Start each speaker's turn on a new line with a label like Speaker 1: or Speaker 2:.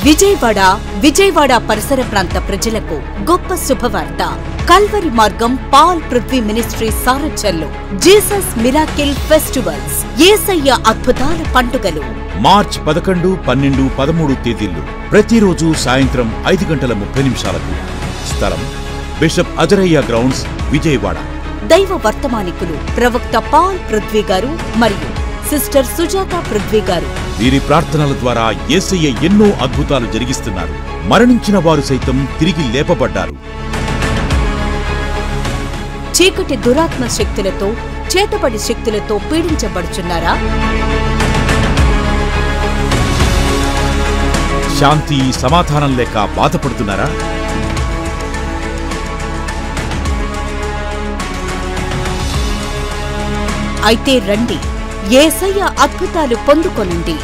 Speaker 1: విజయవాడ పరిసర ప్రాంత ప్రజలకు గొప్ప శుభవార్త. కల్వరి మార్గం పాల్ పృథ్వీ మినిస్ట్రీ సారథ్యంలో జీసస్ మిరాకిల్ ఫెస్టివల్స్, యేసయ్య అద్భుతాల పండుగలు
Speaker 2: మార్చి 11, 12, 13 తేదీల్లో ప్రతిరోజు సాయంత్రం 5:30 స్థలం బిషప్ అజరయ్య గ్రౌండ్స్, విజయవాడ.
Speaker 1: దైవ వర్తమానికులు ప్రవక్త పాల్ పృథ్వీ గారు మరియు సిస్టర్ సుజాత పృథ్వీ గారు.
Speaker 2: వీరి ప్రార్థనల ద్వారా యేసయ్య ఎన్నో అద్భుతాలు జరిగిస్తున్నారు. మరణించిన వారు సైతం తిరిగి లేపబడ్డారు.
Speaker 1: చీకటి దురాత్మ శక్తులతో, చేతబడి శక్తులతో పీడించబడుచున్నారా?
Speaker 2: శాంతి సమాధానం లేక బాధపడుతున్నారా?
Speaker 1: అయితే రండి, యేసయ్య అద్భుతాలు పొందుకొనండి.